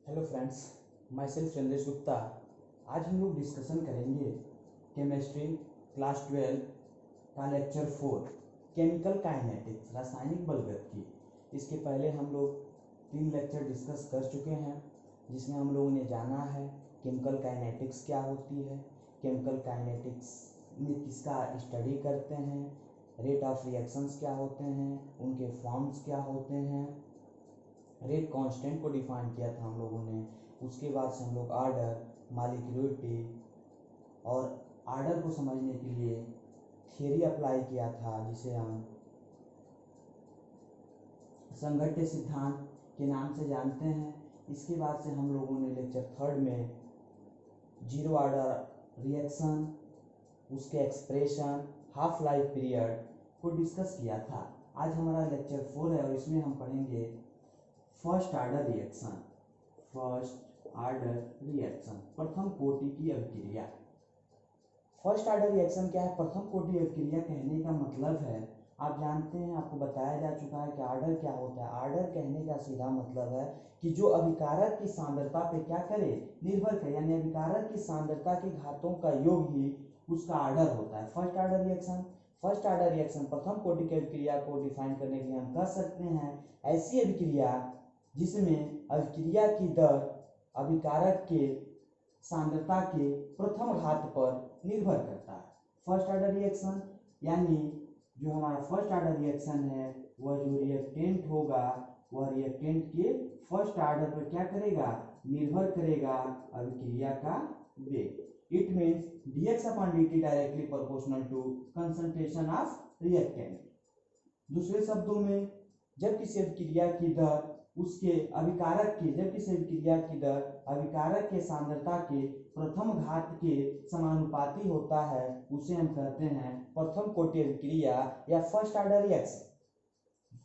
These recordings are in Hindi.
Hello friends, my self Chandresh Gupta. आज हम लोग डिस्कशन करेंगे केमिस्ट्री क्लास 12 का लेक्चर 4 केमिकल काइनेटिक्स, रासायनिक बलगति। इसके पहले हम लोग 3 लेक्चर डिस्कस कर चुके हैं, जिसमें हम लोगों ने जाना है केमिकल काइनेटिक्स क्या होती है, केमिकल काइनेटिक्स में किसका स्टडी करते हैं, रेट ऑफ रिएक्शंस क्या होते हैं, उनके फॉर्म्स क्या होते हैं, रेट कांस्टेंट को डिफाइन किया था हम लोगों ने। उसके बाद से हम लोग आर्डर, मॉलिक्यूलरिटी और आर्डर को समझने के लिए थियरी अप्लाई किया था, जिसे हम संघट्य सिद्धांत के नाम से जानते हैं। इसके बाद से हम लोगों ने लेक्चर 3 में जीरो आर्डर रिएक्शन, उसके एक्सप्रेशन, हाफ लाइफ पीरियड को डिस्कस किया था। आज हमारा लेक्चर 4 है और इसमें हम पढ़ेंगे first order reaction. First order reaction, प्रथम कोटि की अभिक्रिया। फर्स्ट आर्डर रिएक्शन क्या है? प्रथम कोटि अभिक्रिया कहने का मतलब है, आप जानते हैं, आपको बताया जा चुका है कि आर्डर क्या होता है। आर्डर कहने का सीधा मतलब है कि जो अभिकारक की सांद्रता पे क्या करे, निर्भर करे, यानी अभिकारक की सांद्रता के घातों का योग ही उसका आर्डर होता है। First order reaction, first order reaction प्रथम कोटि की अभिक्रिया को डिफाइन करने के लिए हम कह सकते हैं ऐसी अभिक्रिया जिसमें अभिक्रिया की दर अभिकारक के सांद्रता के प्रथम घात पर निर्भर करता है। फर्स्ट आर्डर रिएक्शन यानी जो हमारा फर्स्ट आर्डर रिएक्शन है, वह जो रिएक्टेंट होगा वह रिएक्टेंट के फर्स्ट आर्डर पर क्या करेगा, निर्भर करेगा अभिक्रिया का वेग। It means dx upon dt directly proportional to concentration of reactant. दूसरे शब्दों में, जब किसी अभिक्रिया की दर उसके अभिकारक के जब किसी अभिक्रिया की दर अभिकारक के सांद्रता के प्रथम घात के समानुपाती होता है, उसे हम कहते हैं प्रथम कोटि अभिक्रिया या first order reaction.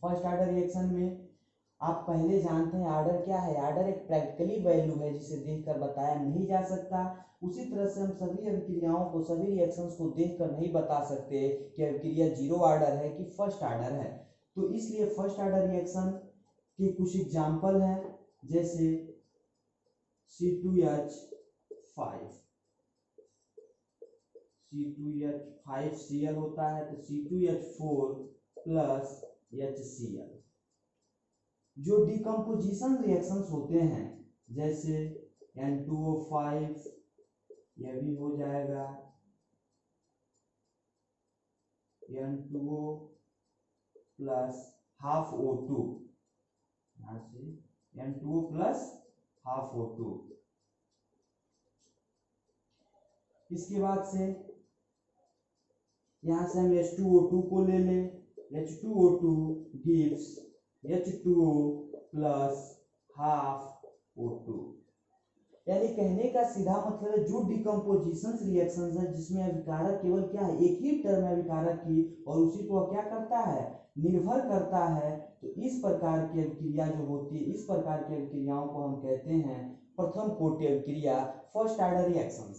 First order reaction में आप पहले जानते हैं आर्डर क्या है। आर्डर एक प्रैक्टिकली वैल्यू है जिसे देखकर बताया नहीं जा सकता। उसी तरह से हम सभी अभिक्रियाओं को, सभी रिएक्शंस को देखकर नहीं बता सकते कि अभिक्रिया जीरो आर्डर है कि फर्स्ट आर्डर है। तो इसलिए फर्स्ट आर्डर रिएक्शन के कुछ एग्जाम्पल हैं, जैसे C2H5 Cl होता है, तो C2H4 प्लस HCl। जो डिकम्पोजिशन रिएक्शंस होते हैं, जैसे N2O5, यह भी हो जाएगा N2O प्लस हाफ O2, यहाँ से N2O प्लस हाफ O2। इसके बाद से यहाँ से हम H2O2 को ले लें, H2O2 gives H2O plus half O2। यानी कहने का सीधा मतलब है जो डिकम्पोजिशन रिएक्शंस है जिसमें अभिकारक केवल क्या है, एक ही टर्म है अभिकारक की और उसी को क्या करता है, निर्भर करता है। तो इस प्रकार की अभिक्रिया जो होती है, इस प्रकार की अभिक्रियाओं को हम कहते हैं प्रथम कोटि अभिक्रिया, फर्स्ट आर्डर रिएक्शंस।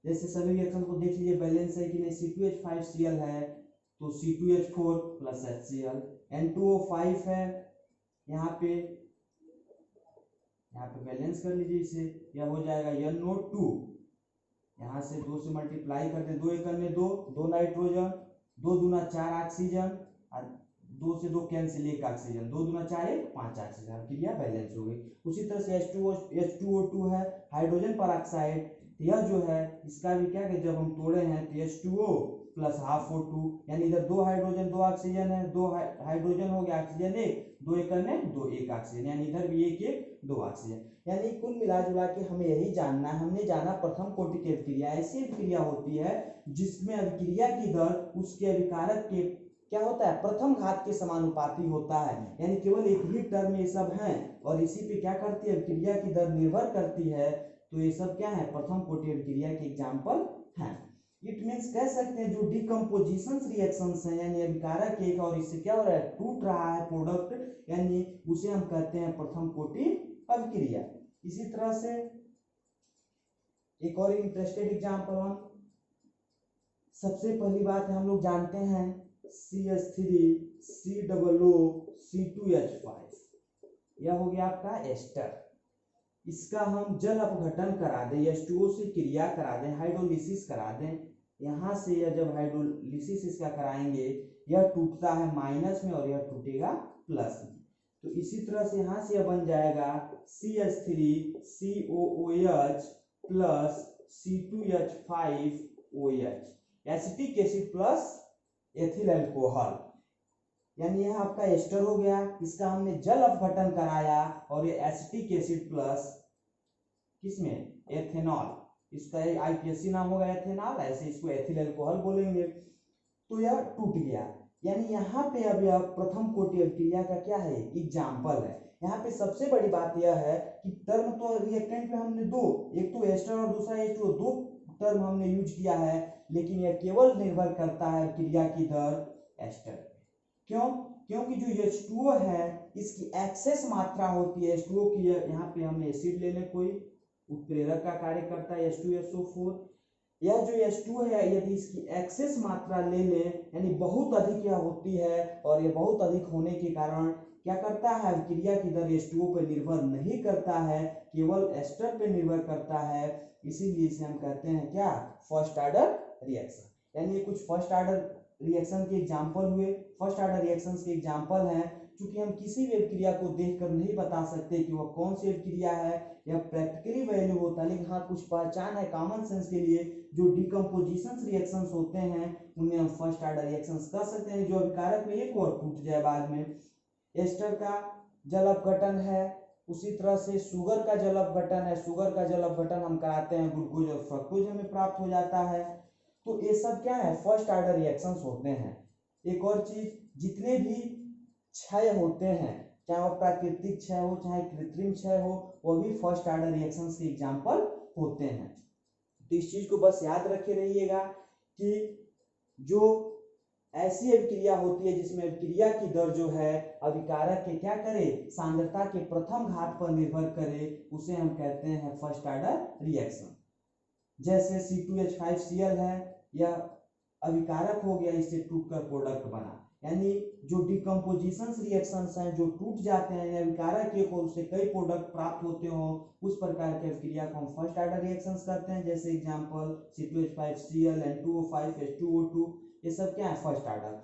जैसे सभी रिएक्शन को देख लीजिए, बैलेंस है कि नहीं। C2H5Cl है तो C2H4 प्लस HCl। N2O5 है, यहाँ पे बैलेंस कर लीजिए इसे, यह हो जाएगा NO2। यहाँ से 2 से मल्टीप्लाई करते हैं, 2 एकड़ में 2, 2 नाइट्रोजन, 2 दूना 4 ऑक्सीजन, और 2 से 2 कैंसिल, 1 ऑक्सीजन, 2 दूना 4 1 5 ऑक्सीजन। अभिक्रिया बैलेंस हो गई। उसी तरह से H2O2 है, हाइड्रोजन पर ऑक्साइड, यह जो है इसका भी क्या है, जब हम तोड़े हैं तो H2O प्लस हाफ O2, यानी इधर 2 हाइड्रोजन 2 ऑक्सीजन है, 2 हाइड्रोजन हो गया, ऑक्सीजन 1, 2 एकड़ में 2 1 ऑक्सीजन, यानी इधर भी 1 1 2 ऑक्सीजन। यानी कुल मिला जुला के हमें यही जानना है। हमने जाना प्रथम कोटि की अभिक्रिया ऐसी अभिक्रिया होती है जिसमें अभिक्रिया की दर उसके अभिकारक के क्या होता है, प्रथम घात के समानुपाती होता है। यानी केवल एक ही टर्म ये सब है और इसी पे क्या करती है, अभिक्रिया की दर निर्भर करती है। तो ये सब क्या है, प्रथम कोटि अभिक्रिया के एग्जाम्पल हैं। इट मीन्स कह सकते हैं जो डिकम्पोजिशन रिएक्शंस हैं, यानी अभिकारक एक और इससे क्या हो रहा है, टूट रहा है प्रोडक्ट, यानी उसे हम कहते हैं प्रथम कोटि अभिक्रिया। इसी तरह से एक और इंटरेस्टेड एग्जाम्पल हम सबसे पहली बात है, हम लोग जानते हैं CH3 COO C2H5, यह हो गया आपका एस्टर। इसका हम जल अपघटन करा दें, H2O से क्रिया करा दें, हाइड्रोलिसिस करा दें, यहाँ से यह जब हाइड्रोलिसिस इसका कराएंगे यह टूटता है माइनस में और यह टूटेगा प्लस में। तो इसी तरह से यहाँ से यह बन जाएगा CH3COOH plus C2H5OH, acetic acid plus ethyl alcohol, यानी यह आपका एस्टर हो गया। इसका हमने जल अपघटन कराया और ये एसिटिक एसिड प्लस किसमें, एथेनॉल, इसका आईपीएससी नाम होगा एथेनॉल, ऐसे इसको एथिल अल्कोहल बोलेंगे। तो यह टूट गया, यानी यहाँ पे अब यह प्रथम कोटि अभिक्रिया का क्या है, एग्जाम्पल है। यहाँ पे सबसे बड़ी बात यह है कि टर्म तो रिएक्टेंट पे हमने दो, एक तो एस्टर और दूसरा H2O, दो टर्म हमने यूज किया है, लेकिन यह केवल निर्भर करता है क्रिया की दर एस्टर पे। क्यों? क्योंकि जो H2O है इसकी एक्सेस मात्रा होती है, H2O की, यहाँ पे हमने एसिड ले लें, कोई उत्प्रेरक का कार्य करता है H2SO4, यह जो H2O है यदि इसकी एक्सेस मात्रा ले लें यानी बहुत अधिक यह होती है, और यह बहुत अधिक होने के कारण क्या करता है, क्रिया की दर H2O पर निर्भर नहीं करता है, केवल एस्टर पे निर्भर करता है, इसीलिए इसे हम कहते हैं क्या, फर्स्ट ऑर्डर रिएक्शन। यानी ये कुछ फर्स्ट ऑर्डर रिएक्शन के एग्जाम्पल हुए, फर्स्ट ऑर्डर रिएक्शंस के एग्जाम्पल हैं। क्योंकि हम किसी भी अभिक्रिया को देखकर नहीं बता सकते कि वह कौन सी अभिक्रिया है, यह प्रैक्टिकली वैल्यू होता है, लेकिन हाँ कुछ पहचान है कॉमन सेंस के लिए। जो डिकम्पोजिशन रिएक्शंस होते हैं उनमें हम फर्स्ट ऑर्डर रिएक्शंस कर सकते हैं, जो अभिकारक में एक और टूट जाए बाद में। एस्टर का जल अपघटन है, उसी तरह से शुगर का जल अपघटन है, शुगर का जल अपघटन हम कराते हैं, ग्लूकोज और फ्रक्टोज हमें प्राप्त हो जाता है। तो ये सब क्या है, फर्स्ट ऑर्डर रिएक्शंस होते हैं। एक और चीज, जितने भी क्षय होते हैं, चाहे वो प्राकृतिक क्षय हो चाहे कृत्रिम क्षय हो, वो भी फर्स्ट ऑर्डर रिएक्शंस के एग्जाम्पल होते हैं। तो इस चीज को बस याद रखे रहिएगा कि जो ऐसी अभिक्रिया होती है जिसमें अभिक्रिया की दर जो है अभिकारक के क्या करे, सांद्रता के प्रथम घात पर निर्भर करे, उसे हम कहते हैं फर्स्ट ऑर्डर रिएक्शन। जैसे C2H5Cl है, यह अभिकारक हो गया, इससे टूटकर प्रोडक्ट बना। यानी जो डिकम्पोजिशन रिएक्शंस हैं जो टूट जाते हैं, अभिकारक एक और उससे कई प्रोडक्ट प्राप्त होते हो, उस प्रकार के अभिक्रिया को हम फर्स्ट ऑर्डर रिएक्शंस करते हैं। जैसे एग्जांपल C2H5Cl, N2O5, H2O2, ये सब क्या है, फर्स्ट ऑर्डर।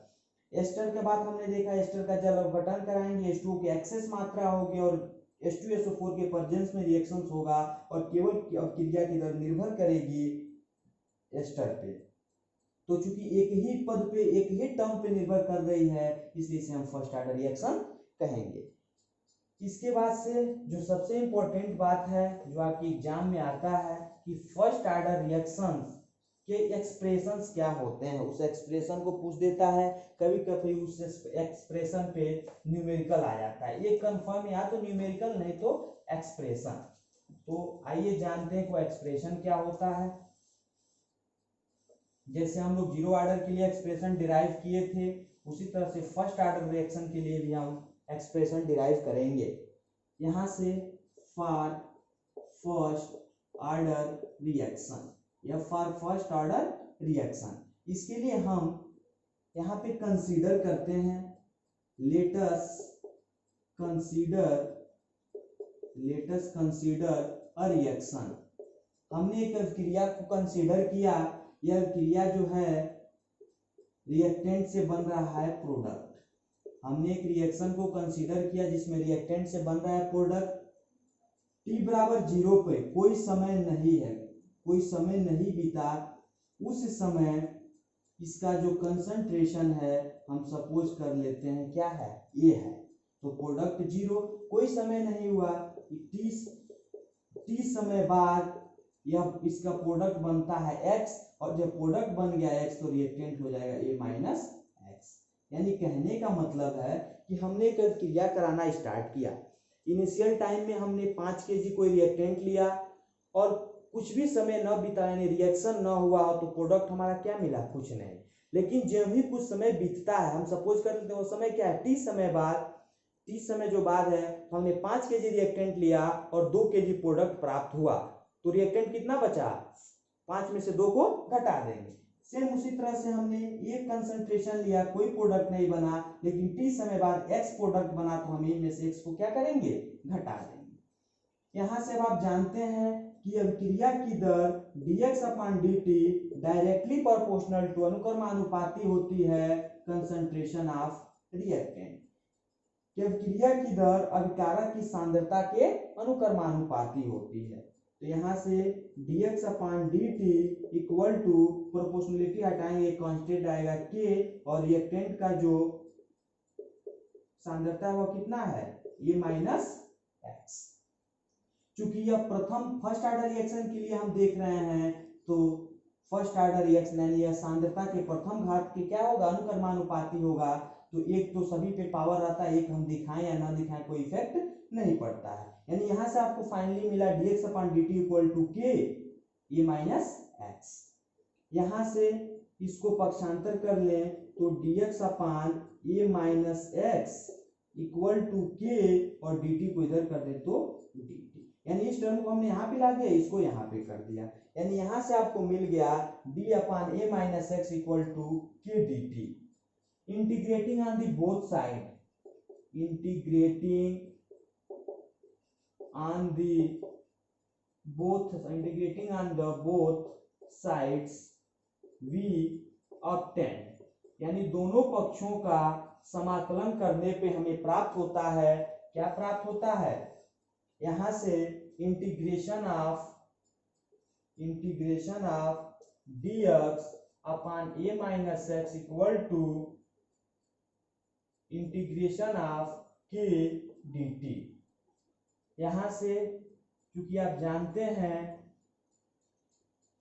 एस्टर के बाद हमने देखा एस्टर का जल अपघटन कराएंगे, H2O की एक्सेस मात्रा होगी और H2SO4 के प्रेजेंस में रिएक्शंस होगा, और केवल अभिक्रिया की दर निर्भर करेगी एस्टर पे। तो चूंकि एक ही पद पे, एक ही टर्म पे निर्भर कर रही है, इसलिए इसे हम फर्स्ट ऑर्डर रिएक्शन कहेंगे। इसके बाद से जो सबसे इंपॉर्टेंट बात है जो आपके एग्जाम में आता है कि फर्स्ट ऑर्डर रिएक्शंस के एक्सप्रेशंस क्या होते हैं, उस एक्सप्रेशन को पूछ देता है। कभी कभी उस एक्सप्रेशन पे न्यूमेरिकल आ जाता है, ये कंफर्म, या तो न्यूमेरिकल नहीं तो एक्सप्रेशन। तो आइए जानते हैं कि वो एक्सप्रेशन क्या होता है। जैसे हम लोग जीरो ऑर्डर के लिए एक्सप्रेशन डिराइव किए थे, उसी तरह से फर्स्ट ऑर्डर रिएक्शन के लिए भी हम एक्सप्रेशन डिराइव करेंगे। यहाँ से फॉर फर्स्ट ऑर्डर रिएक्शन या फॉर फर्स्ट ऑर्डर रिएक्शन, इसके लिए हम यहाँ पे कंसीडर करते हैं, let us consider a reaction. हमने एक क्रिया को कंसीडर किया, यह क्रिया जो है रिएक्टेंट से बन रहा है प्रोडक्ट। हमने एक रिएक्शन को कंसीडर किया जिसमें रिएक्टेंट से बन रहा है प्रोडक्ट। t बराबर 0 पे कोई समय नहीं है, कोई समय नहीं बीता, उस समय इसका जो कंसंट्रेशन है हम सपोज कर लेते हैं क्या है, A है। तो प्रोडक्ट 0, कोई समय नहीं हुआ, t समय बाद यह इसका प्रोडक्ट बनता है x, और जब प्रोडक्ट बन गया x तो रिएक्टेंट हो जाएगा A माइनस एक्स। यानी कहने का मतलब है कि हमने एक क्रिया कराना स्टार्ट किया, इनिशियल टाइम में हमने 5 kg कोई रिएक्टेंट लिया और कुछ भी समय न बीता यानी रिएक्शन न हुआ तो प्रोडक्ट हमारा क्या मिला, कुछ नहीं। लेकिन जब भी कुछ समय बीतता है, हम सपोज कर लेते हैं वो समय क्या है, t समय बाद, t समय जो बाद है, तो हमने 5 kg रिएक्टेंट लिया और 2 kg प्रोडक्ट प्राप्त हुआ, तो रिएक्टेंट कितना बचा, 5 में से 2 को घटा देंगे। सेम उसी तरह से हमने एक कंसंट्रेशन लिया, कोई प्रोडक्ट नहीं बना, लेकिन t समय बाद x प्रोडक्ट बना, तो हम इनमें से x को क्या करेंगे, घटा देंगे। यहाँ से अब आप जानते हैं कि अभिक्रिया की दर dx/dt डायरेक्टली प्रोपोर्शनल टू अनुक्रमानुपाती होती है कंसंट्रेशन ऑफ रिएक्टेंट। कि अभिक्रिया की दर अभिकारक की सांद्रता के अनुक्रमानुपाती होती है। तो यहाँ से dx/dt इक्वल टू प्रोपोर्शनलिटी हटाएंगे, कांस्टेंट आएगा k और रिएक्टेंट का जो सांद्रता है वो कितना है ये माइनस एक्स। चूंकि यह प्रथम फर्स्ट ऑर्डर रिएक्शन के लिए हम देख रहे हैं तो फर्स्ट ऑर्डर रिएक्शन यानी यह सांद्रता के प्रथम घात के क्या होगा अनुक्रमानुपाती होगा। तो एक तो सभी पे पावर आता है, एक हम दिखाएं या ना दिखाएं कोई इफेक्ट नहीं पड़ता है। यानी यहाँ से आपको फाइनली मिला dx/dt इक्वल टू k ये माइनस एक्स। यहाँ से इसको पक्षांतर कर लें तो dx/a minus x equal to k और dt को इधर कर दें तो dt। यानी इस टर्म को हमने यहाँ पे ला दिया, इसको यहाँ पे कर दिया। यानी यहाँ से आपको मिल गया d/a minus x equal to k dt। Integrating on the both side, integrating on the both sides we obtain, यानी दोनों पक्षों का समाकलन करने पे हमें प्राप्त होता है, क्या प्राप्त होता है यहाँ से integration of dx/a minus x equal to integration of k dt। यहाँ से क्योंकि आप जानते हैं,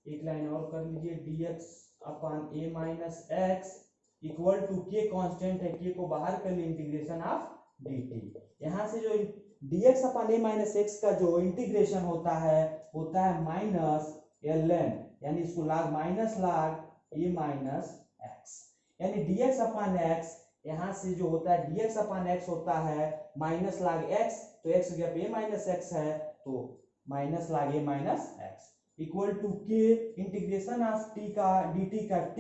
एक लाइन और कर लीजिए, dx/a minus x equal to k constant है, k को बाहर कर लिए इंटीग्रेशन ऑफ dt। यहाँ से जो dx/a माइनस एक्स का जो इंटीग्रेशन होता है माइनस ln, यानी इसको लाग minus log a minus x, यानी dx/x यहाँ से जो होता है dx/x होता है माइनस लाग x, तो x की जगह a माइनस एक्स है तो minus log a minus x equal to k integration of t का dt का t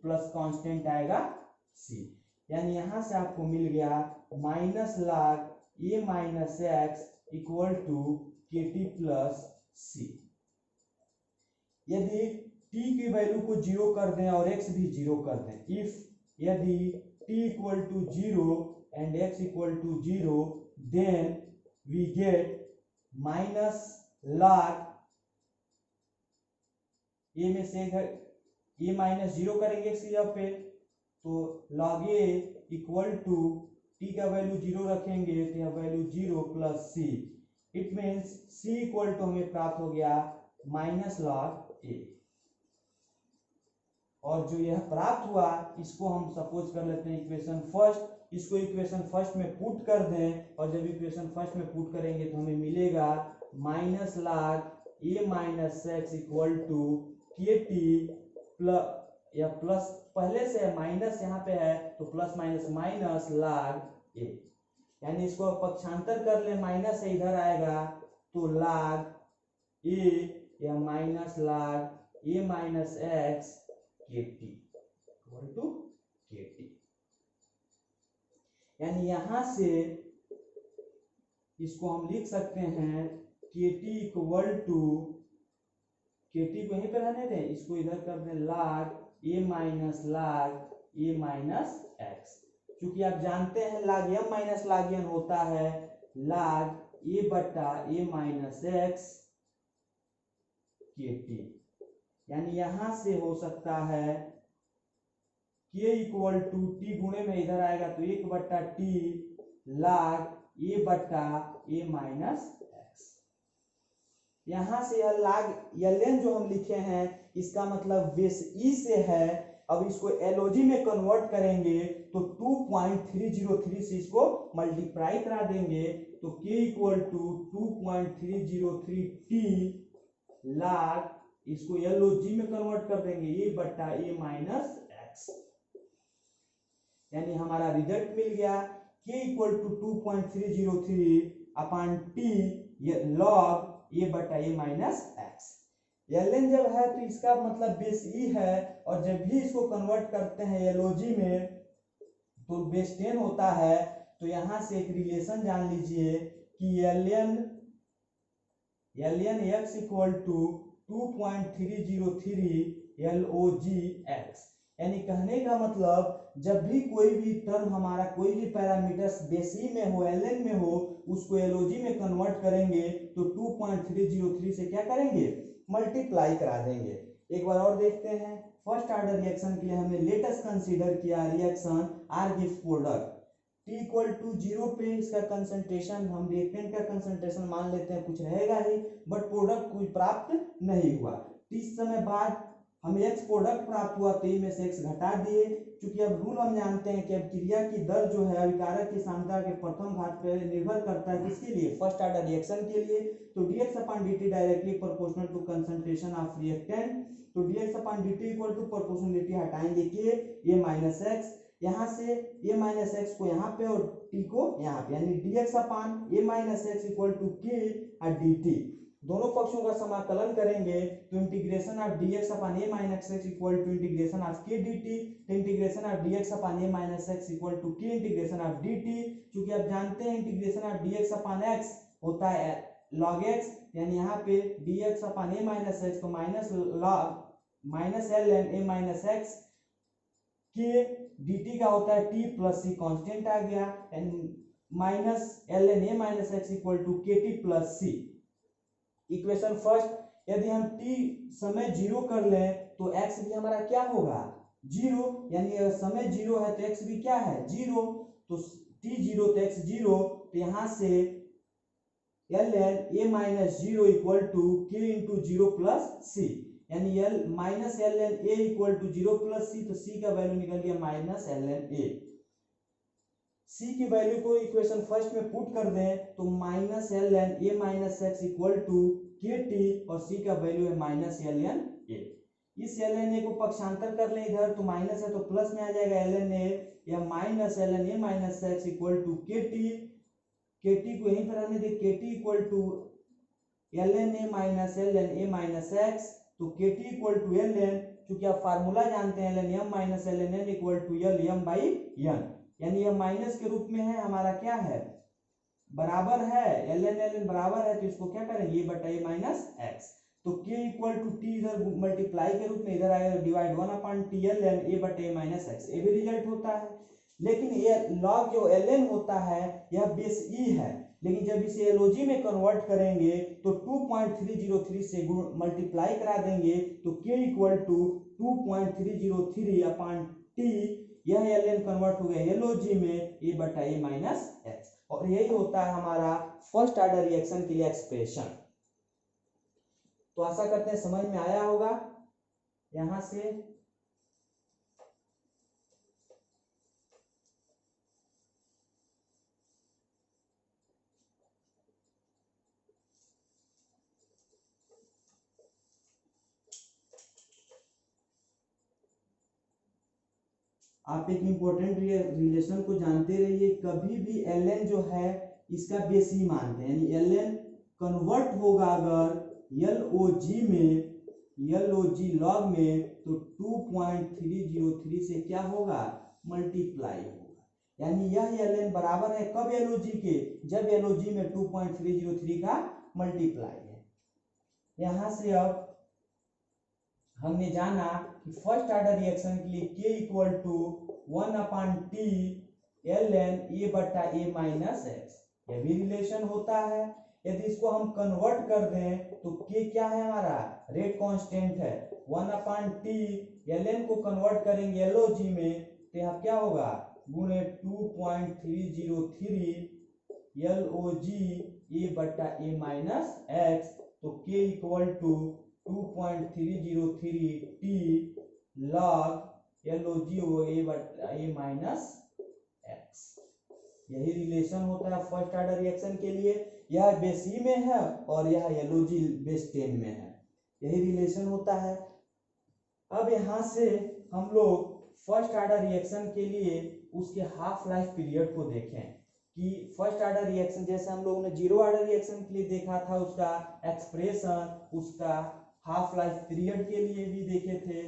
प्लस कांस्टेंट आएगा c। यानी यहाँ से आपको मिल गया minus log a minus x equal to kt plus c। यदि t की वैल्यू को 0 कर दें और x भी 0 कर दें, यदि t equal to 0 and x equal to 0, then we get minus log a में से a माइनस 0 करेंगे x की जगह पे तो log a equal to t का वैल्यू 0 रखेंगे तो यह value 0 plus c। It means c equal to हमें प्राप्त हो गया माइनस लॉग a। और जो यह प्राप्त हुआ इसको हम सपोज कर लेते हैं इक्वेशन फर्स्ट, इसको इक्वेशन फर्स्ट में पुट कर दें और जब इक्वेशन फर्स्ट में पुट करेंगे तो हमें मिलेगा minus log a minus x equal to k t plus या प्लस पहले से माइनस यहाँ पे है तो plus minus minus log a, यानी इसको पक्षांतर कर ले माइनस से इधर आएगा तो लॉग a या minus log a minus x kt equal to kt। यानी यहां से इसको हम लिख सकते हैं kt इक्वल टू, kt को यहीं पे रहने दें, इसको इधर कर दें log a minus log a minus x. क्योंकि आप जानते हैं log m minus log n होता है log a बटा a माइनस एक्स kt। यानी यहां से हो सकता है k इक्वल टू टी गुणे में इधर आएगा तो 1 बट्टा टी log a बट्टा a माइनस एक्स। यहां से यह log ln जो हम लिखे हैं इसका मतलब बेस e से है। अब इसको LOG में कन्वर्ट करेंगे तो 2.303 से इसको मल्टीप्लाई करा देंगे तो k equal to 2.303 t log, इसको LOG में कन्वर्ट कर देंगे a बट्टा a माइनस एक्स। यानी हमारा रिजल्ट मिल गया k equal to 2.303 upon t log a बट्टा a माइनस एक्स। ln जब है तो इसका मतलब बेस e है और जब भी इसको कन्वर्ट करते हैं LOG में तो बेस 10 होता है। तो यहाँ से एक रिलेशन जान लीजिए कि ln ln x equal to 2.303 log(x), यानी कहने का मतलब जब भी कोई भी टर्म हमारा कोई भी पैरामीटर्स बेसी में हो ln में हो उसको log में कन्वर्ट करेंगे तो 2.303 से क्या करेंगे मल्टीप्लाई करा देंगे। एक बार और देखते हैं। फर्स्ट ऑर्डर रिएक्शन के लिए हमने लेटेस्ट कंसीडर किया reaction R gives product T equal to 0 पे इसका कंसंट्रेशन हम रिएक्टेंट का कंसंट्रेशन मान लेते हैं कुछ रहेगा ही, बट प्रोडक्ट कुछ प्राप्त नहीं हुआ। 30 समय बाद हमें x प्रोडक्ट प्राप्त हुआ तो में से x घटा दिए। क्योंकि अब रूल हम जानते हैं कि अब क्रिया की दर जो है अभिकारक की सांद्रता के प्रथम घात पर निर्भर करता है किसके लिए फर्स्ट ऑर्डर रिएक्शन के लिए। तो dx upon dt directly proportional to concentration of reactant. तो dx upon dt equal to proportionality हटाएंगे के a माइनस एक्स, यहाँ से a माइनस एक्स को यहाँ पे और t को यहाँ पे, यानी dx upon a minus x equal to k और dt। दोनों पक्षों का समाकलन करेंगे तो integration of dx upon a minus x equal to integration of k dt। तो integration of dx upon a minus x equal to k integration of dt। क्योंकि आप जानते हैं integration of dx upon x होता है log x, यानी यहाँ पे dx upon a minus x तो minus log minus ln a minus x के dt का होता है t प्लस c, कांस्टेंट आ गया, and minus ln a minus x equal to kt plus c। Equation first, यदि हम t समय 0 कर लें तो x भी हमारा क्या होगा 0, यानी अगर समय 0 है तो x भी क्या है 0, तो t 0 तो x 0, तो यहाँ से ln a minus 0 equal to k into 0 plus c, यानी l minus ln a equal to 0 plus c, तो c का वैल्यू निकल गया माइनस ln a। c की वैल्यू को इक्वेशन फर्स्ट में पुट कर दें तो minus ln a minus x equal to kt और c का वैल्यू है माइनस ln a। इस ln a को पक्षांतर कर लें इधर तो माइनस है तो प्लस में आ जाएगा ln a या minus ln a minus x equal to kt को यहीं पर रहने दे kt equal to ln a minus ln a minus x, तो kt इक्वल टू ln, क्योंकि आप फार्मूला जानते हैं ln m minus ln n equal to l m by n, यानी यह माइनस के रूप में है हमारा क्या है बराबर है ln बराबर है तो इसको क्या करेंगे बटा a माइनस एक्स, तो k इक्वल टू t इधर मल्टीप्लाई के रूप में इधर आएगा divide 1 upon t ln a बटा a माइनस एक्स, ये भी रिजल्ट होता है। लेकिन ये log जो ln होता है यह बेस e है, लेकिन जब इसे log में कन्वर्ट करेंगे तो 2.303 से मल्टीप्लाई करा देंगे तो k equal to 2.303 upon t, यह ln कन्वर्ट हो गया log में a बटा a माइनस एक्स, और यही होता है हमारा फर्स्ट ऑर्डर रिएक्शन के लिए एक्सप्रेशन। तो आशा करते हैं समझ में आया होगा। यहां से आप एक इंपॉर्टेंट रिलेशन को जानते रहिए, कभी भी ln जो है इसका बेस ही मानते हैं, यानी ln कन्वर्ट होगा अगर log में log में तो 2.303 से क्या होगा मल्टीप्लाई होगा, यानी यह ln बराबर है कब log के जब log में 2.303 का मल्टीप्लाई है। यहां से अब हमने जाना कि फर्स्ट ऑर्डर रिएक्शन के लिए k equal to 1 upon t ln a बटा a माइनस एक्स, यह भी रिलेशन होता है। यदि इसको हम कन्वर्ट कर दें तो k क्या है हमारा रेट कांस्टेंट है 1 अपॉन t, ln को कन्वर्ट करेंगे log में तो यहाँ क्या होगा गुणे 2.303 log a बटा a माइनस एक्स, तो k equal to 2.303 t log log a बटा a माइनस एक्स, यही रिलेशन होता है फर्स्ट ऑर्डर रिएक्शन के लिए। यह बेस ई में है और यह log बेस 10 में है, यही रिलेशन होता है। अब यहाँ से हम लोग फर्स्ट ऑर्डर रिएक्शन के लिए उसके हाफ लाइफ पीरियड को देखें कि फर्स्ट ऑर्डर रिएक्शन जैसे हम लोगों ने जीरो ऑर्डर रिएक्शन के लिए देखा था उसका एक्सप्रेशन, उसका हाफ लाइफ पीरियड के लिए भी देखे थे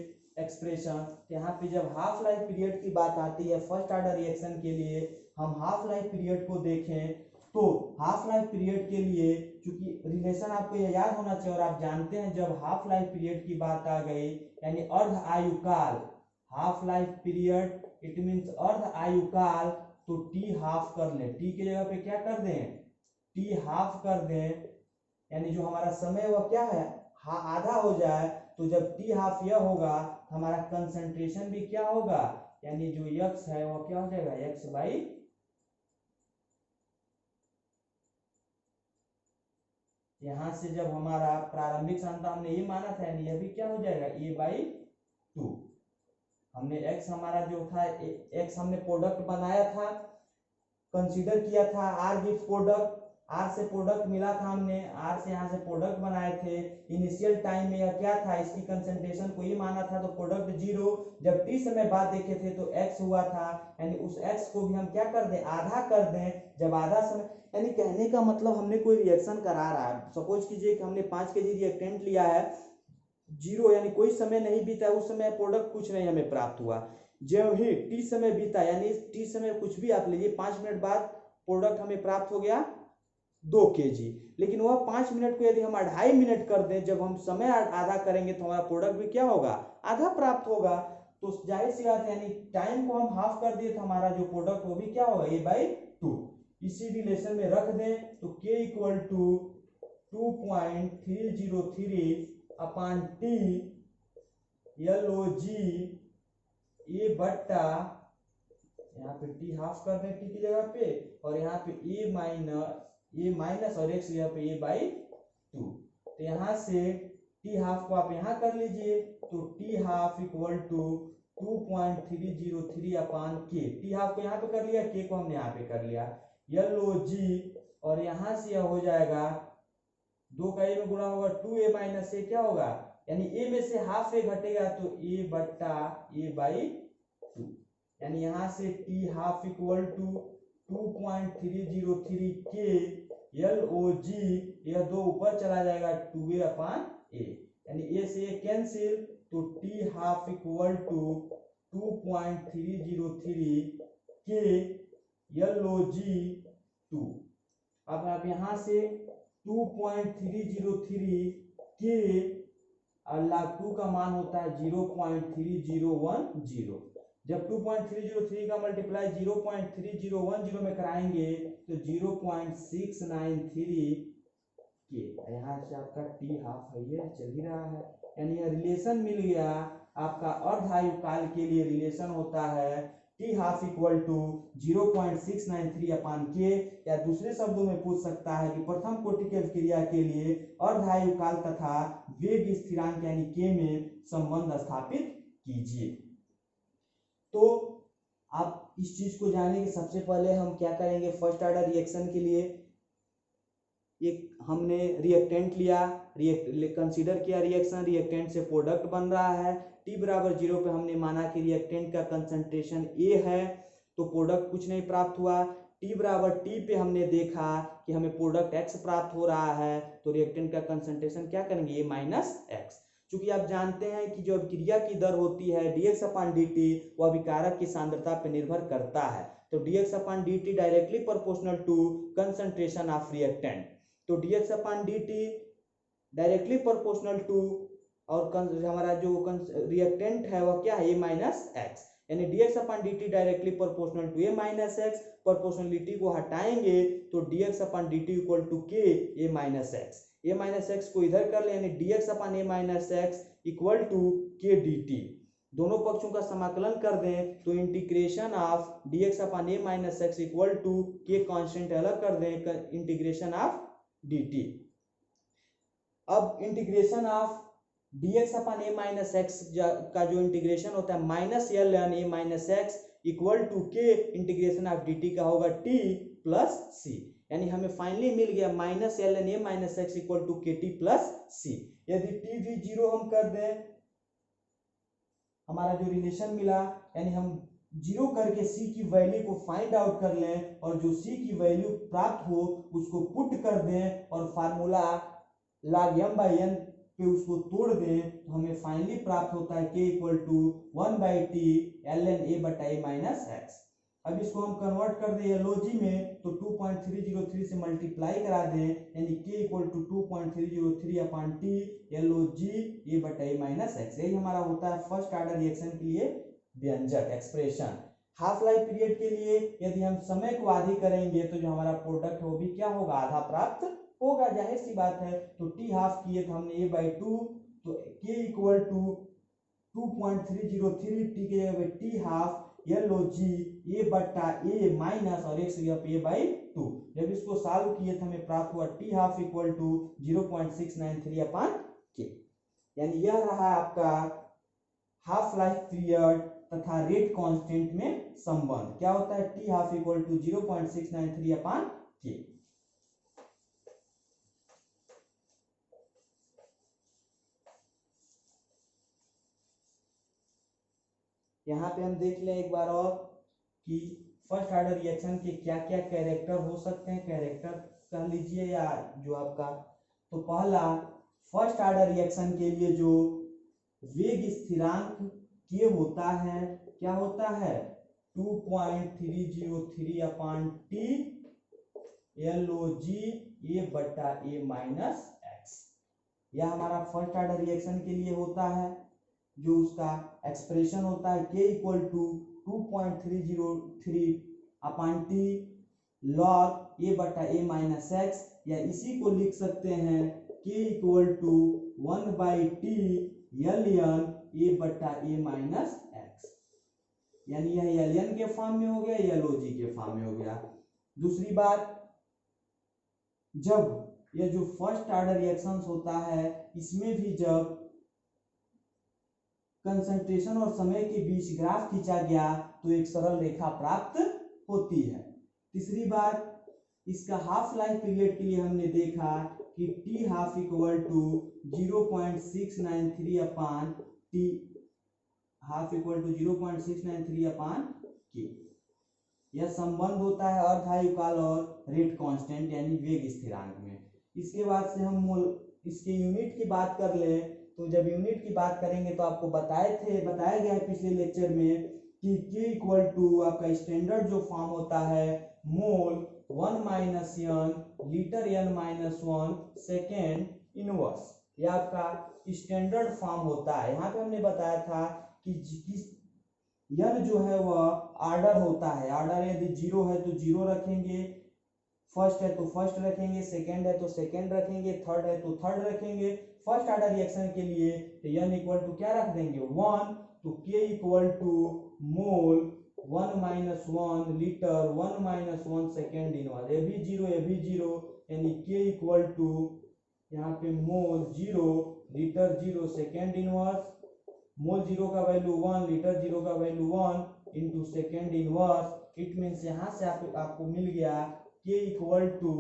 एक्सप्रेशन। यहाँ पे जब हाफ लाइफ पीरियड की बात आती है फर्स्ट ऑर्डर रिएक्शन के लिए हम हाफ लाइफ पीरियड को देखें तो हाफ लाइफ पीरियड के लिए, क्योंकि रिलेशन आपको ये याद होना चाहिए और आप जानते हैं जब हाफ लाइफ पीरियड की बात आ गई यानी अर्ध आयुकाल, half life period it means अर्ध आयुकाल, तो टी हाफ कर लें, टी की जगह पे क्या कर दें, टी हाफ कर दें, यानी जो हमारा समय वह क्या है आधा हो जाए। तो जब टी हाफ यह होगा हमारा कंसंट्रेशन भी क्या होगा, यानी जो यक्स है वह क्या हो जाएगा एक्स बाई, यहां से जब हमारा प्रारंभिक सांद्रता हमने ये माना था यानी यह भी क्या हो जाएगा ए बाई 2। हमने एक्स हमारा जो था एक्स हमने प्रोडक्ट बनाया था, कंसीडर किया था, आर गिव्स प्रोडक्ट, आर से प्रोडक्ट मिला था, हमने आर से यहाँ से प्रोडक्ट बनाए थे। इनिशियल टाइम में यह क्या था, इसकी कंसंट्रेशन को ही माना था, तो प्रोडक्ट 0। जब टी समय बाद देखे थे तो एक्स हुआ था, यानी उस एक्स को भी हम क्या कर दें, आधा कर दें। जब आधा समय, यानी कहने का मतलब हमने कोई रिएक्शन करा रहा है, सपोज कीजिए कि हमने 5 kg रिएक्टेंट लिया है, 0 यानी कोई समय नहीं बीता, उस समय प्रोडक्ट कुछ नहीं हमें प्राप्त हुआ। जब ही टी समय बीता, यानी टी समय कुछ भी आप लीजिए, 5 मिनट बाद प्रोडक्ट हमें प्राप्त हो गया 2 kg, लेकिन वह 5 मिनट को यदि हम 2.5 मिनट कर दें, जब हम समय आधा करेंगे तो हमारा प्रोडक्ट भी क्या होगा, आधा प्राप्त होगा। तो जाहिर सी बात है यानी टाइम को हम हाफ कर दिए तो हमारा जो प्रोडक्ट वो भी क्या होगा ए बाई 2। इसी रिलेशन में रख दें तो k equal to 2.303 upon t LOG a बट्टा, यहाँ पे टी हाफ कर दें टी की जगह पे, और यहाँ पे ए माइनस और एक्स यहाँ पे ए बाई 2। तो यहाँ से टी हाफ को आप यहाँ कर लीजिए, तो t half equal to 2.303 upon k, t half को यहाँ पे कर लिया, के को हमने यहाँ पे कर लिया, LOG, और यहाँ से यह हो जाएगा 2 का ए में गुणा होगा 2a माइनस ए क्या होगा, यानी ए में से हाफ ए घटेगा तो ए बट्टा ए बाई 2, यानी यहाँ से टी हाफ इक्वल टू 2.303 के LOG, यह 2 ऊपर चला जाएगा 2a अपॉन ए, यानी ए से ए कैंसिल, तो टी हाफ इक्वल टू 2.303 के LOG 2। अब आप यहाँ से 2.303 के अल्लाह 2 का मान होता है 0.3010, जब 2.303 का मल्टीप्लाई 0.3010 में कराएंगे तो 0.693 के, यहाँ से आपका टी हाफ है ये चल ही रहा है, यानी यह रिलेशन मिल गया आपका अर्ध आयुकाल के लिए रिलेशन होता है t half equal to 0.693 upon k, या दूसरे शब्दों में पूछ सकता है कि प्रथम कोटि की अभिक्रिया के लिए अर्ध आयुकाल तथा वेग स्थिरांक यानी के में संबंध स्थापित कीजिए। तो आप इस चीज को जानें कि सबसे पहले हम क्या करेंगे, फर्स्ट ऑर्डर रिएक्शन के लिए एक हमने रिएक्टेंट लिया, कंसीडर किया रिएक्शन, रिएक्टेंट से प्रोडक्ट बन रहा है, टी बराबर 0 पे हमने माना कि रिएक्टेंट का कंसंट्रेशन ए है, तो प्रोडक्ट कुछ नहीं प्राप्त हुआ। टी बराबर टी पे हमने देखा कि हमें प्रोडक्ट एक्स प्राप्त हो रहा है, तो रिएक्टेंट का कंसंट्रेशन क्या करेंगे ए माइनस एक्स। चूंकि आप जानते हैं कि जो अभिक्रिया की दर होती है dx अपॉन dt वह अभिकारक की सांद्रता पर निर्भर करता है, तो dx upon dt directly proportional to concentration of reactant, तो dx upon dt directly proportional to, और हमारा जो रिएक्टेंट है वह क्या है ए माइनस एक्स, यानी dx upon dt directly proportional to a minus x, proportionality को हटाएंगे तो dx upon dt equal to k a minus x, a minus x को इधर कर ले, यानी dx upon a minus x equal to k dt, दोनों पक्षों का समाकलन कर दें तो integration of dx upon a minus x equal to k constant अलग कर दें, इंटीग्रेशन ऑफ dt। अब integration of dx upon a minus x का जो इंटीग्रेशन होता है minus l n a minus x equal to k integration of dt का होगा t प्लस सी, यानी हमें फाइनली मिल गया minus l n a minus x equal to k t plus c. यदि t भी 0 हम कर दें, हमारा जो रिलेशन मिला, यानी हम 0 करके c की वैल्यू को फाइंड आउट कर लें और जो c की वैल्यू प्राप्त हो उसको पुट कर दें और formula log m by n पे उसको तोड़ दें, तो हमें फाइनली प्राप्त होता है k equal to 1 by t l n a बटा ए माइनस एक्स। अब इसको हम कन्वर्ट कर दें LOG में तो 2.303 से मल्टीप्लाई करा दें, यानी K equal to 2.303 upon T LOG A बटा A माइनस एक्स। यही हमारा होता है फर्स्ट ऑर्डर रिएक्शन के लिए व्यंजक एक्सप्रेशन। हाफ लाइफ पीरियड के लिए यदि हम समय को आधी करेंगे तो जो हमारा प्रोडक्ट वो भी क्या होगा, आधा प्राप्त होगा, जाहिर सी बात है। तो T हाफ किए तो हमने A/2, तो K इक्वल टू 2.303 T के जगह पे T हाफ LOG A बटा A माइनस और x जगह पे A/2। जब इसको सॉल्व किए तो हमें प्राप्त हुआ T half equal to 0.693 upon K। यानी यह रहा आपका हाफ लाइफ पीरियड तथा रेट कांस्टेंट में संबंध। क्या होता है, T half equal to 0.693 upon K। यहाँ पे हम देख लें एक बार और कि फर्स्ट ऑर्डर रिएक्शन के क्या क्या कैरेक्टर हो सकते हैं। कैरेक्टर कह लीजिए या जो आपका, तो पहला फर्स्ट ऑर्डर रिएक्शन के लिए जो वेग स्थिरांक K होता है, क्या होता है, 2.303 अपॉन T LOG A बटा A माइनस एक्स। यह हमारा फर्स्ट ऑर्डर रिएक्शन के लिए होता है। जो उसका एक्सप्रेशन होता है K equal to 2.303 upon T log A बटा A माइनस एक्स, या इसी को लिख सकते हैं K equal to 1/T ln A बटा A माइनस एक्स। यानी यह ln के फॉर्म में हो गया, या LOG के फॉर्म में हो गया। दूसरी बात, जब यह जो फर्स्ट ऑर्डर रिएक्शंस होता है इसमें भी जब कंसंट्रेशन और समय के बीच ग्राफ खींचा गया तो एक सरल रेखा प्राप्त होती है। तीसरी बात, इसका हाफ लाइफ पीरियड के लिए हमने देखा कि T half equal to 0.693 upon T half equal to 0.693 upon K। यह संबंध होता है अर्धआयुकाल और रेट कांस्टेंट यानी वेग स्थिरांक में। इसके बाद से हम इसके यूनिट की बात कर ले, तो जब यूनिट की बात करेंगे तो आपको बताया गया है पिछले लेक्चर में कि K इक्वल टू आपका स्टैंडर्ड जो फॉर्म होता है मोल 1 minus n litre n minus 1 second inverse, यह आपका स्टैंडर्ड फॉर्म होता है। यहाँ पे हमने बताया था कि n जो है वह ऑर्डर होता है। ऑर्डर यदि 0 है तो 0 रखेंगे, फर्स्ट है तो फर्स्ट रखेंगे, सेकंड है तो सेकंड रखेंगे, थर्ड है तो थर्ड रखेंगे। फर्स्ट ऑर्डर रिएक्शन के लिए तो n इक्वल टू क्या रख देंगे, 1, तो K equal to mole 1 minus 1 litre 1 minus 1 second inverse, ये भी 0 ये भी 0, यानी K इक्वल टू यहाँ पे mole 0 litre 0 second inverse, mole 0 का वैल्यू 1 लीटर 0 का value 1 into second inverse. It means यहाँ से आपको मिल गया K equal to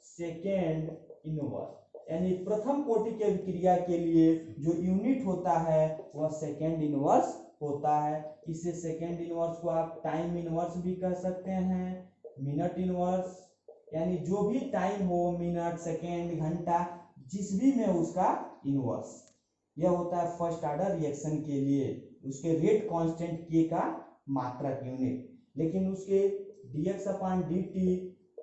second inverse, यानी प्रथम कोटि की अभिक्रिया के लिए जो यूनिट होता है वह सेकेंड इनवर्स होता है। इसे सेकेंड इनवर्स को आप टाइम इनवर्स भी कह सकते हैं, मिनट इनवर्स, यानी जो भी टाइम हो, मिनट सेकेंड घंटा जिस भी में उसका इनवर्स। यह होता है फर्स्ट ऑर्डर रिएक्शन के लिए उसके रेट कांस्टेंट K का मात्रक यूनिट। लेकिन उसके dx अपॉन dt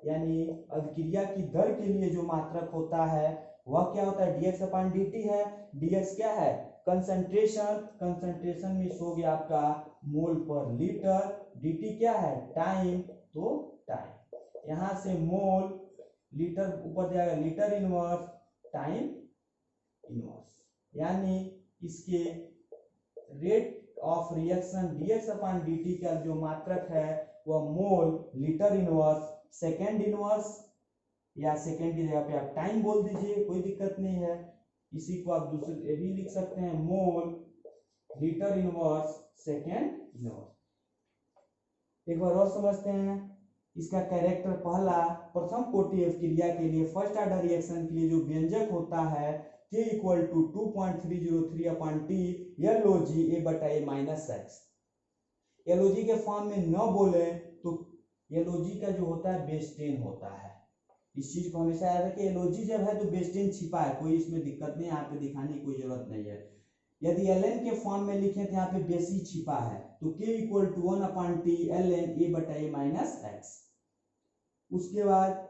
यानी अभिक्रिया की दर के लिए जो मात्रक होता है वह क्या होता है, dx अपॉन dt है। dx क्या है, कंसंट्रेशन में हो गया आपका मोल पर लीटर, dt क्या है, टाइम, तो टाइम यहाँ से मोल लीटर ऊपर जाएगा लीटर इनवर्स टाइम इनवर्स, यानी इसके rate of reaction dx upon dt का जो मात्रक है वह mole litre inverse second inverse, या सेकेंड की जगह पे आप टाइम बोल दीजिए, कोई दिक्कत नहीं है। इसी को आप दूसरे ये भी लिख सकते हैं, mole litre inverse second inverse. एक बार और समझते हैं इसका कैरेक्टर। पहला, प्रथम कोटि अभिक्रिया के लिए फर्स्ट ऑर्डर रिएक्शन के लिए जो व्यंजक होता है K equal to 2.303 upon T LOG A बटा A माइनस एक्स। LOG के फॉर्म में न बोले तो LOG का जो होता है बेस 10 होता है। इस चीज को हमेशा याद रखें, LOG जब है तो बेस 10 छिपा है, कोई इसमें दिक्कत नहीं, यहाँ पे दिखाने की कोई जरूरत नहीं है। यदि ln के फॉर्म में लिखें तो यहाँ पे बेसी छिपा है, तो k equal to 1/t ln a बटा a माइनस एक्स। उसके बाद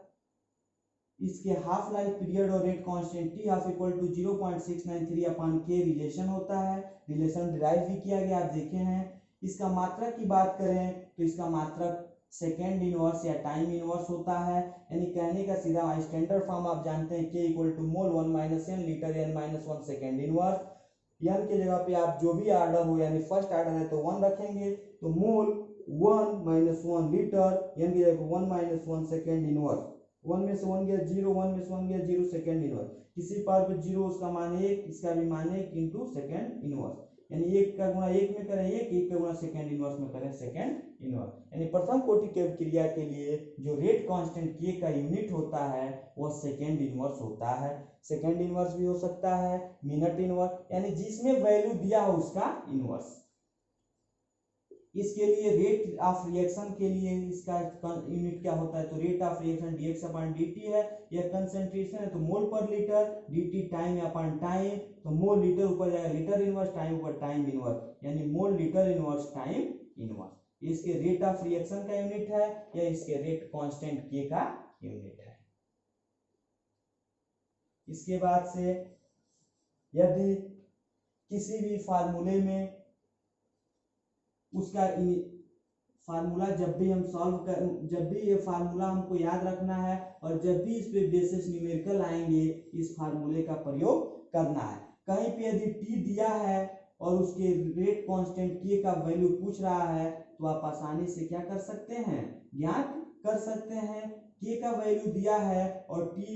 इसके हाफ लाइफ पीरियड और rate constant t half equal to 0.693 upon k relation होता है। रिलेशन डिराइव भी किया गया, आप देखे हैं। इसका मात्रक की बात करें तो इसका मात्रक सेकेंड इनवर्स या टाइम इनवर्स होता है। यानी कहने का सीधा स्टैंडर्ड फॉर्म आप जानते हैं, k equal to mole 1 minus n litre n minus 1 second inverse. n के जगह पे आप जो भी आर्डर हो, यानी फर्स्ट आर्डर है तो 1 रखेंगे, तो मोल 1 माइनस 1 लीटर, n की जगह पे 1 माइनस 1 सेकेंड इनवर्स। 1 में से 1 गया 0, 1 में से 1 गया 0 सेकेंड इनवर्स। किसी पावर पे 0 उसका मान 1, इसका भी मान 1 इंटू सेकेंड इनवर्स। यानी 1 का गुणा 1 में करें 1 का गुणा सेकेंड इनवर्स में करें सेकेंड इनवर्स। यानी प्रथम कोटि के क्रिया के लिए जो रेट कांस्टेंट k का यूनिट होता है वह सेकेंड इनवर्स होता है। सेकेंड इनवर्स भी हो सकता है, मिनट इनवर्स, यानी जिसमें वैल्यू दिया हो उसका इनवर्स। इसके लिए रेट ऑफ रिएक्शन के लिए इसका यूनिट क्या होता है, तो rate of reaction dx upon dt है। यह कंसंट्रेशन है तो मोल पर litre, dt time upon time, तो मोल लीटर ऊपर जाएगा लीटर इनवर्स, टाइम ऊपर टाइम इनवर्स, यानी mole litre inverse time inverse. इसके रेट ऑफ रिएक्शन का यूनिट है या इसके रेट कांस्टेंट k का यूनिट है। इसके बाद से यदि किसी भी फार्मूले में उसका फार्मूला जब भी हम सॉल्व कर, जब भी ये फार्मूला हमको याद रखना है और जब भी इस पे बेसिस न्यूमेरिकल आएंगे इस फार्मूले का प्रयोग करना है। कहीं पे यदि t दिया है और उसके रेट कांस्टेंट k का वैल्यू पूछ रहा है तो आप आसानी से क्या कर सकते हैं, ज्ञात कर सकते हैं। k का वैल्यू दिया है और t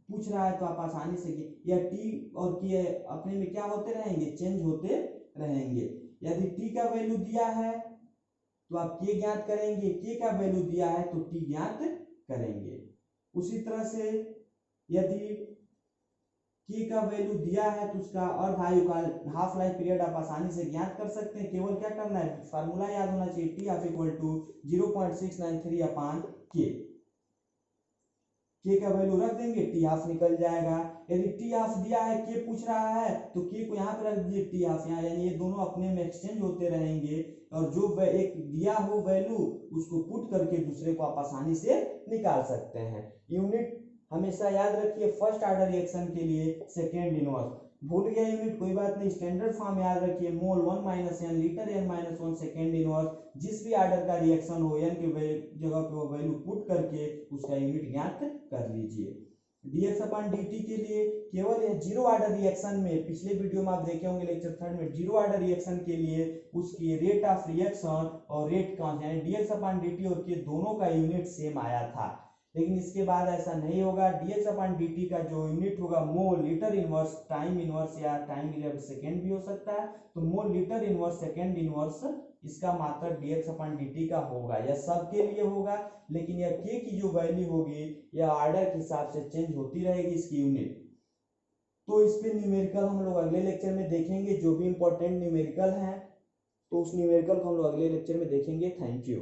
पूछ रहा है तो आप आसानी से, या t और k अपने में क्या होते रहेंगे, चेंज होते रहेंगे। यदि t का वैल्यू दिया है तो आप k ज्ञात करेंगे, k का वैल्यू दिया है तो t ज्ञात करेंगे। उसी तरह से यदि k का वैल्यू दिया है तो उसका अर्ध आयु काल, हाफ लाइफ पीरियड आप आसानी से ज्ञात कर सकते हैं। केवल क्या करना है, फार्मूला याद होना चाहिए, t half equal to 0.693 upon k। k का वैल्यू रख देंगे, t हाफ निकल जाएगा। यदि t हाफ दिया है, k पूछ रहा है तो k को यहाँ पे रख दीजिए, t हाफ यहाँ, यानी ये दोनों अपने में एक्सचेंज होते रहेंगे और जो एक दिया हो वैल्यू उसको पुट करके दूसरे को आप आसानी से निकाल सकते हैं। यूनिट हमेशा याद रखिए फर्स्ट ऑर्डर रिएक्शन के लिए सेकेंड इनवर्स। भूल गया यूनिट कोई बात नहीं, स्टैंडर्ड फॉर्म याद रखिए, मोल 1 minus n litre n minus 1 second inverse. जिस भी ऑर्डर का रिएक्शन हो n के जगह पे वो वैल्यू पुट करके उसका यूनिट ज्ञात कर लीजिए। dx अपॉन dt के लिए केवल यह जीरो ऑर्डर रिएक्शन में, पिछले वीडियो में आप देखे होंगे लेक्चर 3 में, जीरो ऑर्डर रिएक्शन के लिए उसकी रेट ऑफ रिएक्शन और रेट कांस्टेंट यानी dx अपॉन dt और k दोनों का यूनिट सेम आया था। लेकिन इसके बाद ऐसा नहीं होगा, dx अपॉन dt का जो यूनिट होगा mole litre inverse time inverse या टाइम इनवर्स सेकेंड भी हो सकता है, तो mole litre inverse second inverse इसका मात्रक dx अपॉन dt का होगा। यह सबके लिए होगा, लेकिन यह k की जो वैल्यू होगी यह ऑर्डर के हिसाब से चेंज होती रहेगी इसकी यूनिट। तो इस पे न्यूमेरिकल हम लोग अगले लेक्चर में देखेंगे, जो भी इंपॉर्टेंट न्यूमेरिकल हैं तो उस न्यूमेरिकल को हम लोग अगले लेक्चर में देखेंगे। Thank you.